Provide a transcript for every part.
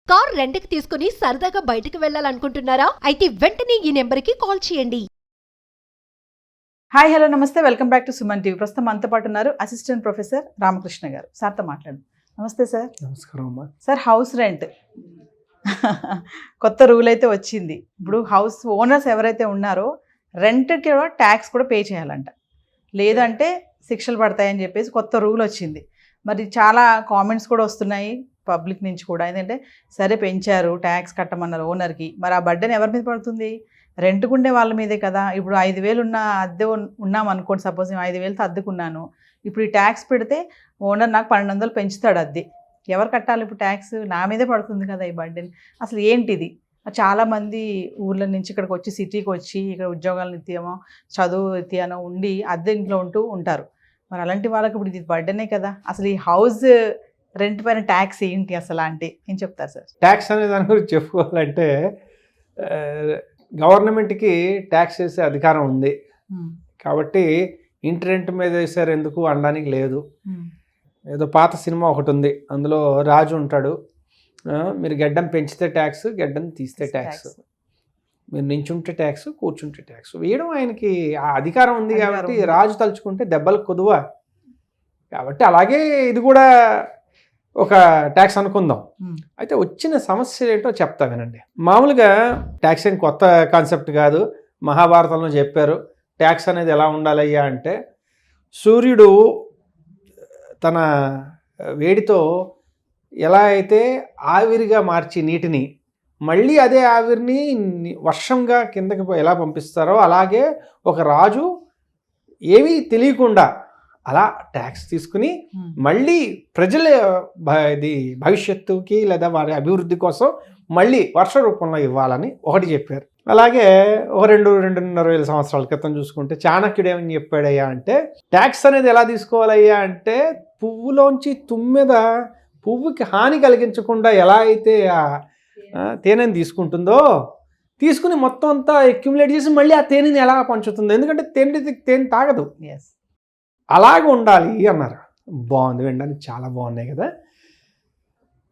Car రెంట్‌కి తీసుకుని సరదాగా బయటికి వెళ్ళాలనుకుంటున్నారా? అయితే వెంటనే ఈ నెంబర్‌కి కాల్ చేయండి. హాయ్ హలో నమస్తే welcome back to Suman TV. ప్రస్తుతం మనతో పాటు ఉన్నారు అసిస్టెంట్ ప్రొఫెసర్ రామకృష్ణ గారు. సార్తో మాట్లాడు. నమస్తే సార్. నమస్కారం అమ్మా. సార్, హౌస్ రెంట్ కొత్త రూల్ అయితే వచ్చింది. ఇప్పుడు హౌస్ ఓనర్స్ ఎవరైతే ఉన్నారో రెంట్కి ట్యాక్స్ కూడా పే చేయాలంట, లేదంటే శిక్షలు పడతాయని చెప్పేసి కొత్త రూల్ వచ్చింది. మరి చాలా కామెంట్స్ కూడా వస్తున్నాయి పబ్లిక్ నుంచి కూడా. ఏంటంటే సరే పెంచారు, ట్యాక్స్ కట్టమన్నారు ఓనర్కి, మరి ఆ బర్డెన్ ఎవరి మీద పడుతుంది? రెంట్కుండే వాళ్ళ మీదే కదా. ఇప్పుడు 5,000 ఉన్న అద్దె ఉన్నాం అనుకోండి, సపోజ్ నేను 5,000తో అద్దెకున్నాను. ఇప్పుడు ఈ ట్యాక్స్ పెడితే ఓనర్ నాకు 1,200 పెంచుతాడు అద్దె. ఎవరు కట్టాలి ఇప్పుడు ట్యాక్స్? నా మీదే పడుతుంది కదా ఈ బర్డెన్. అసలు ఏంటిది? చాలామంది ఊర్ల నుంచి ఇక్కడికి వచ్చి సిటీకి వచ్చి ఇక్కడ ఉద్యోగాల నిత్యమో చదువు నిత్యానో ఉండి అద్దె ఇంట్లో ఉంటూ ఉంటారు. మరి అలాంటి వాళ్ళకి ఇప్పుడు ఇది బర్డెనే కదా. అసలు ఈ హౌస్ రెంట్ పైన ట్యాక్స్ ఏంటి అసలు అంటే ఏం చెప్తారు సార్? ట్యాక్స్ అనే దాని గురించి చెప్పుకోవాలంటే గవర్నమెంట్కి ట్యాక్స్ వేసే అధికారం ఉంది కాబట్టి ఇంటి రెంట్ మీద వేసారు ఎందుకు అనడానికి లేదు. ఏదో పాత సినిమా ఒకటి ఉంది, అందులో రాజు ఉంటాడు, మీరు గడ్డం పెంచితే ట్యాక్స్, గడ్డం తీస్తే ట్యాక్స్, మీరు నించుంటే ట్యాక్స్, కూర్చుంటే ట్యాక్స్ వేయడం ఆయనకి ఆ అధికారం ఉంది. కాబట్టి రాజు తలుచుకుంటే దెబ్బలు కొదువ. కాబట్టి అలాగే ఇది కూడా ఒక ట్యాక్స్ అనుకుందాం. అయితే వచ్చిన సమస్య ఏంటో చెప్తా వినండి. మామూలుగా ట్యాక్స్ ఏం కొత్త కాన్సెప్ట్ కాదు, మహాభారతంలో చెప్పారు. ట్యాక్స్ అనేది ఎలా ఉండాలయ్యా అంటే, సూర్యుడు తన వేడితో ఎలా అయితే ఆవిరిగా మార్చి నీటిని మళ్ళీ అదే ఆవిరిని వర్షంగా కిందకి ఎలా పంపిస్తారో, అలాగే ఒక రాజు ఏమీ తెలియకుండా అలా ట్యాక్స్ తీసుకుని మళ్ళీ ప్రజల ఇది భవిష్యత్తుకి లేదా వారి అభివృద్ధి కోసం మళ్ళీ వర్ష రూపంలో ఇవ్వాలని ఒకటి చెప్పారు. అలాగే ఒక 2-2.5 సంవత్సరాల క్రితం చూసుకుంటే చాణక్యుడు ఏమని చెప్పాడయ్యా అంటే, ట్యాక్స్ అనేది ఎలా తీసుకోవాలయ్యా అంటే, పువ్వులోంచి తుమ్మెద పువ్వుకి హాని కలిగించకుండా ఎలా అయితే తేనెని తీసుకుంటుందో, తీసుకుని మొత్తం అంతా అక్యుములేట్ చేసి మళ్ళీ ఆ తేనెని ఎలా పంచుతుందో, ఎందుకంటే తేనె తాగదు, అలాగే ఉండాలి అన్నారు. బాగుంది, వినడానికి చాలా బాగున్నాయి కదా.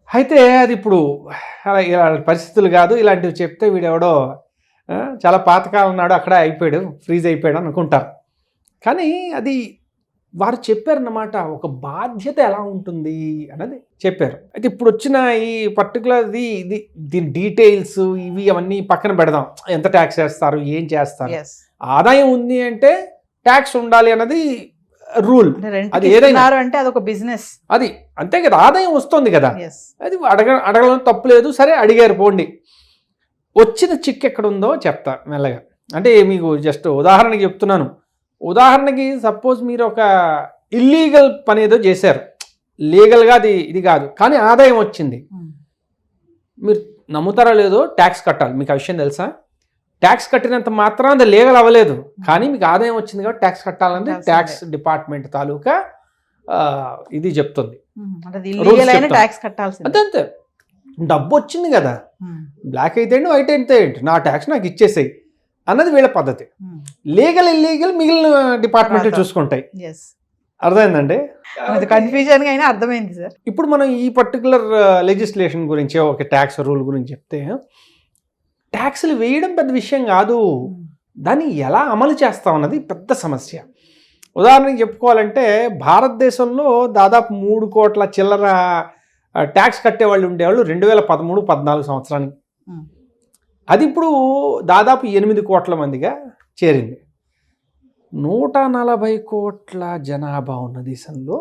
అయితే అది ఇప్పుడు ఇలా పరిస్థితులు కాదు, ఇలాంటివి చెప్తే వీడెవడో చాలా పాతకాలం నాడు అక్కడ అయిపోయాడు, ఫ్రీజ్ అయిపోయాడు అనుకుంటారు. కానీ అది వారు చెప్పారన్నమాట, ఒక బాధ్యత ఎలా ఉంటుంది అన్నది చెప్పారు. అయితే ఇప్పుడు వచ్చిన ఈ పర్టికులర్ దీని డీటెయిల్స్ ఇవి అవన్నీ పక్కన పెడదాం. ఎంత ట్యాక్స్ వేస్తారు, ఏం చేస్తారు, ఆదాయం ఉంది అంటే ట్యాక్స్ ఉండాలి అన్నది రూల్. అది ఏదైనా అంటే అదొక బిజినెస్, అది అంతే కదా, ఆదాయం వస్తుంది కదా, అది అడగడం తప్పు లేదు. సరే అడిగారు పోండి. వచ్చిన చిక్ ఎక్కడ ఉందో చెప్తా మెల్లగా. అంటే మీకు జస్ట్ ఉదాహరణకి చెప్తున్నాను. ఉదాహరణకి సపోజ్ మీరు ఒక ఇల్లీగల్ పని ఏదో చేశారు, లీగల్గా ఇది కాదు, కానీ ఆదాయం వచ్చింది. మీరు నమ్ముతారా లేదో ట్యాక్స్ కట్టాలి. మీకు ఆ విషయం తెలుసా? ట్యాక్స్ కట్టినంత మాత్రం అది లీగల్ అవ్వలేదు, కానీ మీకు ఆదాయం వచ్చింది కాబట్టి ట్యాక్స్ కట్టాలంటే ట్యాక్స్ డిపార్ట్మెంట్ తాలూకా ఇది చెప్తుంది. అంతే, డబ్బు వచ్చింది కదా, బ్లాక్ అయితే ఏంటి వైట్ అయితే ఏంటి, నా ట్యాక్స్ నాకు ఇచ్చేసాయి అన్నది వీళ్ళ పద్ధతి. లీగల్ ఇల్లీగల్ మిగిలిన డిపార్ట్మెంట్లు చూసుకుంటాయి. అర్థమైందండి? కన్ఫ్యూజన్ అయినా అర్థమైంది సార్. ఇప్పుడు మనం ఈ పర్టికులర్ లెజిస్లేషన్ గురించి, ఒక ట్యాక్స్ రూల్ గురించి చెప్తే, ట్యాక్సులు వేయడం పెద్ద విషయం కాదు, దాన్ని ఎలా అమలు చేస్తామన్నది పెద్ద సమస్య. ఉదాహరణకి చెప్పుకోవాలంటే, భారతదేశంలో దాదాపు 3 కోట్ల చిల్లర ట్యాక్స్ కట్టేవాళ్ళు ఉండేవాళ్ళు 2013-14 సంవత్సరానికి. అది ఇప్పుడు దాదాపు 8 కోట్ల మందిగా చేరింది. 140 కోట్ల జనాభా ఉన్న దేశంలో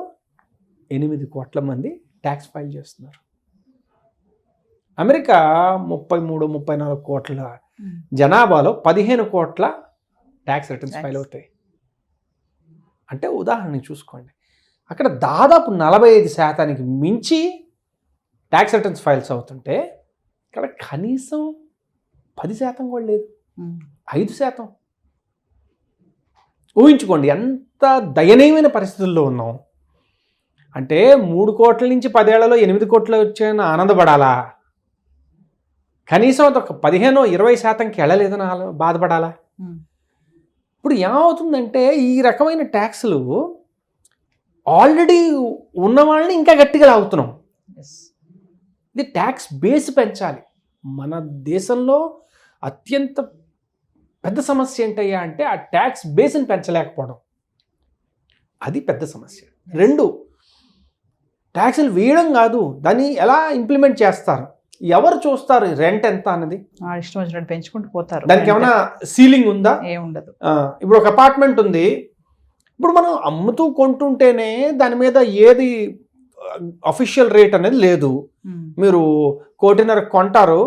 8 కోట్ల మంది ట్యాక్స్ ఫైల్ చేస్తున్నారు. అమెరికా 33-34 కోట్ల జనాభాలో 15 కోట్ల ట్యాక్స్ రిటర్న్స్ ఫైల్ అవుతాయి. అంటే ఉదాహరణకి చూసుకోండి, అక్కడ దాదాపు 45% మించి ట్యాక్స్ రిటర్న్స్ ఫైల్స్ అవుతుంటే, ఇక్కడ కనీసం 10% కూడా లేదు, 5%. ఊహించుకోండి ఎంత దయనీయమైన పరిస్థితుల్లో ఉన్నాం. అంటే 3 కోట్ల నుంచి 10 ఏళ్లలో 8 కోట్లు వచ్చాయని ఆనందపడాలా? కనీసం ఒక 15-20%కి వెళ్ళలేదని బాధపడాలా? ఇప్పుడు ఏమవుతుందంటే, ఈ రకమైన ట్యాక్సులు ఆల్రెడీ ఉన్న వాళ్ళని ఇంకా గట్టిగా లాగుతున్నాం. ఇది ట్యాక్స్ బేస్ పెంచాలి. మన దేశంలో అత్యంత పెద్ద సమస్య ఏంటయ్యా అంటే ఆ ట్యాక్స్ బేస్ని పెంచలేకపోవడం, అది పెద్ద సమస్య. 2, ట్యాక్సులు వేయడం కాదు, దాన్ని ఎలా ఇంప్లిమెంట్ చేస్తారు, ఎవరు చూస్తారు, రెంట్ ఎంత అన్నది ఇష్టం వచ్చినట్టు పెంచుకుంటూ పోతారు. దానికి ఏమైనా సీలింగ్ ఉందా? ఏముండదు. ఇప్పుడు ఒక అపార్ట్మెంట్ ఉంది, ఇప్పుడు మనం అమ్ముతూ కొంటుంటేనే దాని మీద ఏది అఫీషియల్ రేట్ అనేది లేదు. మీరు 1.5 కోటి కొంటారు,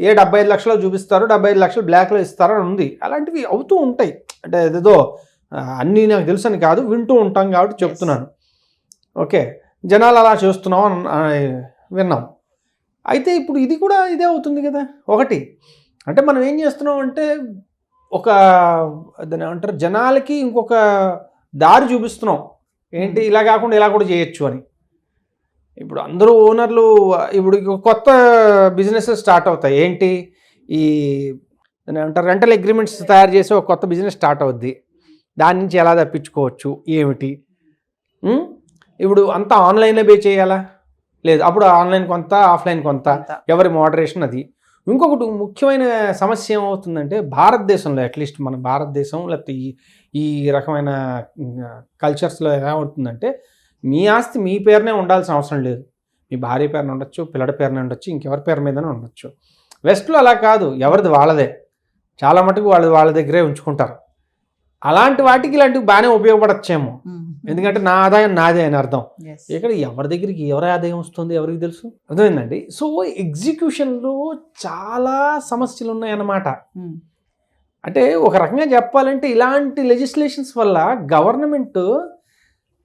ఏ 75 లక్షలు చూపిస్తారు, 75 లక్షలు బ్లాక్లో ఇస్తారు అని ఉంది. అలాంటివి అవుతూ ఉంటాయి. అంటే ఏదో అన్నీ నాకు తెలుసు అని కాదు, వింటూ ఉంటాం కాబట్టి చెప్తున్నాను. ఓకే, జనాలు అలా చేస్తున్నాం విన్నాం. అయితే ఇప్పుడు ఇది కూడా ఇదే అవుతుంది కదా. ఒకటి అంటే మనం ఏం చేస్తున్నాం అంటే ఒక దాన్ని ఏమంటారు, జనాలకి ఇంకొక దారి చూపిస్తున్నాం. ఏంటి, ఇలా కాకుండా ఇలా కూడా చేయొచ్చు అని. ఇప్పుడు అందరూ ఓనర్లు ఇప్పుడు కొత్త బిజినెస్ స్టార్ట్ అవుతాయి. ఏంటి, ఈ దాన్ని ఏమంటారు, రెంటల్ అగ్రిమెంట్స్ తయారు చేసి ఒక కొత్త బిజినెస్ స్టార్ట్ అవుద్ది. దాని నుంచి ఎలా తప్పించుకోవచ్చు ఏమిటి. ఇప్పుడు అంతా ఆన్లైన్లో పే చేయాలా, లేదు అప్పుడు ఆన్లైన్ కొంత ఆఫ్లైన్ కొంత, ఎవరి మోడరేషన్ అది. ఇంకొకటి ముఖ్యమైన సమస్య ఏమవుతుందంటే భారతదేశంలో, అట్లీస్ట్ మన భారతదేశం లేకపోతే ఈ రకమైన కల్చర్స్లో ఎలా ఉంటుందంటే మీ ఆస్తి మీ పేరునే ఉండాల్సిన అవసరం లేదు. మీ భార్య పేరున ఉండొచ్చు, పిల్లడి పేరున ఉండొచ్చు, ఇంకెవరి పేరు మీదనే ఉండొచ్చు. వెస్ట్లో అలా కాదు, ఎవరిది వాళ్ళదే. చాలా మటుకు వాళ్ళ దగ్గరే ఉంచుకుంటారు. అలాంటి వాటికి ఇలాంటివి బాగానే ఉపయోగపడచ్చేమో, ఎందుకంటే నా ఆదాయం నాదే అని అర్థం. ఇక్కడ ఎవరి దగ్గరికి ఎవరి ఆదాయం వస్తుంది ఎవరికి తెలుసు, అర్థమైందండి. సో ఎగ్జిక్యూషన్లో చాలా సమస్యలు ఉన్నాయన్నమాట. అంటే ఒక రకంగా చెప్పాలంటే ఇలాంటి లెజిస్లేషన్స్ వల్ల గవర్నమెంట్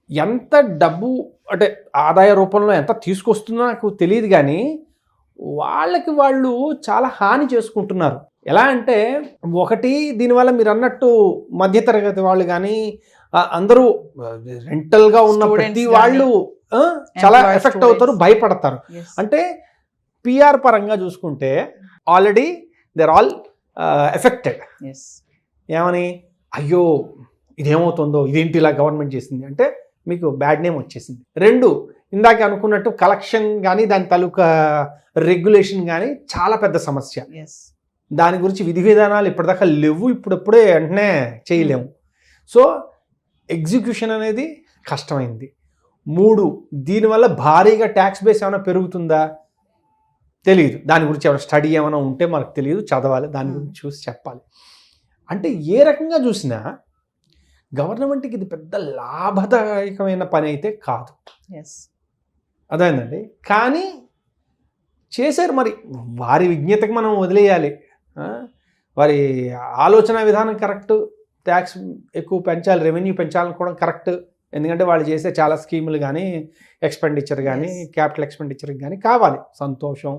ఎంత డబ్బు అంటే ఆదాయ రూపంలో ఎంత తీసుకొస్తుందో నాకు తెలియదు, కానీ వాళ్ళకి వాళ్ళు చాలా హాని చేసుకుంటున్నారు. ఎలా అంటే ఒకటి, దీనివల్ల మీరు అన్నట్టు మధ్యతరగతి వాళ్ళు కానీ అందరూ రెంటల్గా ఉన్న ప్రతి వాళ్ళు చాలా ఎఫెక్ట్ అవుతారు, భయపడతారు. అంటే పిఆర్ పరంగా చూసుకుంటే ఆల్రెడీ దేర్ ఆల్ ఎఫెక్టెడ్. ఏమని, అయ్యో ఇదేమవుతుందో, ఇదేంటి ఇలా గవర్నమెంట్ చేసింది అంటే మీకు బ్యాడ్ నేమ్ వచ్చేసింది. 2, ఇందాక అనుకున్నట్టు కలెక్షన్ కానీ దాని తాలూకా రెగ్యులేషన్ కానీ చాలా పెద్ద సమస్య. దాని గురించి విధి విధానాలు ఇప్పటిదాకా లేవు, ఇప్పుడప్పుడే వెంటనే చేయలేము. సో ఎగ్జిక్యూషన్ అనేది కష్టమైంది. 3, దీనివల్ల భారీగా ట్యాక్స్ బేస్ ఏమైనా పెరుగుతుందా తెలియదు. దాని గురించి ఏమైనా స్టడీ ఏమైనా ఉంటే మనకు తెలియదు, చదవాలి, దాని గురించి చూసి చెప్పాలి. అంటే ఏ రకంగా చూసినా గవర్నమెంట్కి ఇది పెద్ద లాభదాయకమైన పని అయితే కాదు. అదేనండి, కానీ చేశారు. మరి వారి విజ్ఞతకి మనం వదిలేయాలి. వారి ఆలోచన విధానం కరెక్ట్, ట్యాక్స్ ఎక్కువ పెంచాలి, రెవెన్యూ పెంచాలనుకోవడం కరెక్ట్. ఎందుకంటే వాళ్ళు చేసే చాలా స్కీములు కానీ ఎక్స్పెండిచర్ కానీ క్యాపిటల్ ఎక్స్పెండిచర్ కానీ కావాలి, సంతోషం.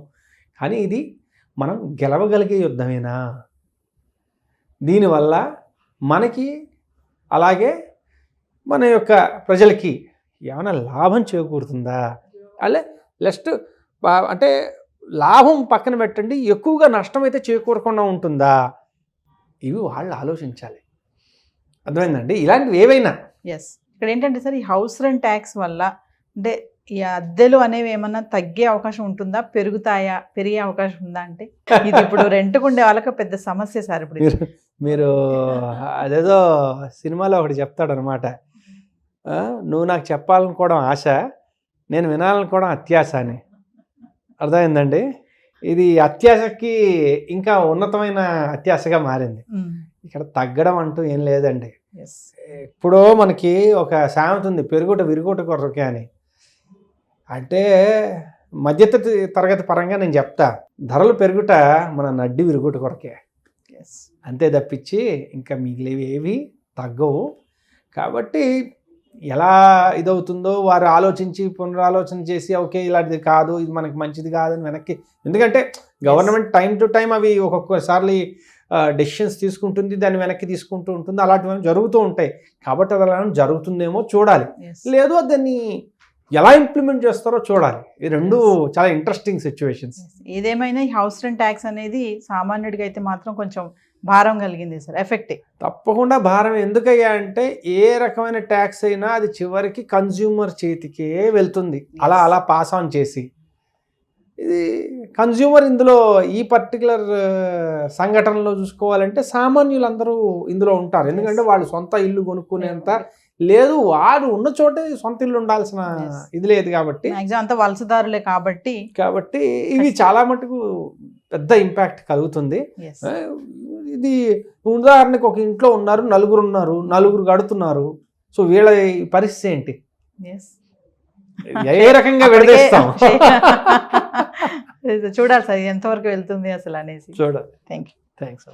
కానీ ఇది మనం గెలవగలిగే యుద్ధమేనా? దీనివల్ల మనకి అలాగే మన యొక్క ప్రజలకి ఏమైనా లాభం చేకూరుతుందా? అలా లెస్ట్ అంటే లాభం పక్కన పెట్టండి, ఎక్కువగా నష్టం అయితే చేకూరకుండా ఉంటుందా? ఇవి వాళ్ళు ఆలోచించాలి. అర్థమైందండి, ఇలాంటివి ఏవైనా. ఇక్కడ ఏంటంటే సార్, ఈ హౌస్ రెంట్ ట్యాక్స్ వల్ల అంటే ఈ అద్దెలు అనేవి ఏమన్నా తగ్గే అవకాశం ఉంటుందా, పెరిగే అవకాశం ఉందా? అంటే ఇది ఇప్పుడు రెంట్కు ఉండే వాళ్ళకి పెద్ద సమస్య సార్. ఇప్పుడు మీరు అదేదో సినిమాలో ఒకటి చెప్తాడనమాట, నువ్వు నాకు చెప్పాలనుకోవడం ఆశ, నేను వినాలనుకోవడం అత్యాశ అని. అర్థమైందండి, ఇది అత్యాశకి ఇంకా ఉన్నతమైన అత్యాశగా మారింది. ఇక్కడ తగ్గడం అంటూ ఏం లేదండి. ఎప్పుడో మనకి ఒక సామెత ఉంది, పెరుగుట విరుగుట కొరకే అని. అంటే మధ్య తరగతి పరంగా నేను చెప్తా, ధరలు పెరుగుట మన నడ్డి విరుగుట కొరకే, అంతే తప్పించి ఇంకా మిగిలివి ఏవి తగ్గవు. కాబట్టి ఎలా ఇదవుతుందో వారు ఆలోచించి పునరాలోచన చేసి ఓకే ఇలాంటిది కాదు, ఇది మనకి మంచిది కాదని వెనక్కి, ఎందుకంటే గవర్నమెంట్ టైం టు టైం అవి ఒక్కొక్కసారి డెసిషన్స్ తీసుకుంటుంది, దాన్ని వెనక్కి తీసుకుంటూ ఉంటుంది, అలాంటివి జరుగుతూ ఉంటాయి. కాబట్టి అది అలా జరుగుతుందేమో చూడాలి, లేదు దాన్ని ఎలా ఇంప్లిమెంట్ చేస్తారో చూడాలి. ఈ రెండు చాలా ఇంట్రెస్టింగ్ సిచ్యువేషన్స్. ఏదేమైనా ఈ హౌస్ రెంట్ ట్యాక్స్ అనేది సామాన్యుడికి అయితే మాత్రం కొంచెం భారం కలిగింది సార్, ఎఫెక్ట్. తప్పకుండా భారం. ఎందుకయ్యా అంటే ఏ రకమైన ట్యాక్స్ అయినా అది చివరికి కన్జ్యూమర్ చేతికే వెళ్తుంది, అలా పాస్ ఆన్ చేసి. ఇది కన్జ్యూమర్ ఇందులో ఈ పర్టికులర్ సంఘటనలో చూసుకోవాలంటే సామాన్యులందరూ ఇందులో ఉంటారు. ఎందుకంటే వాళ్ళు సొంత ఇల్లు కొనుక్కునేంత లేదు, వాడు ఉన్న చోటే సొంత ఇల్లు ఉండాల్సిన ఇది లేదు కాబట్టి మాక్సిమం అంతా వలసదారులే కాబట్టి ఇవి చాలా మటుకు పెద్ద ఇంపాక్ట్ కలుగుతుంది. yes. ఇది ఉదాహరణకు ఒక ఇంట్లో ఉన్నారు, నలుగురు కడుతున్నారు. సో వీళ్ళ పరిస్థితి ఏంటి? yes. ఏ రకంగా విడదీస్తాం? చూడాలి సార్ ఎంతవరకు వెళ్తుంది అసలు అనేసి. చూడాలి. Thank you. థ్యాంక్స్.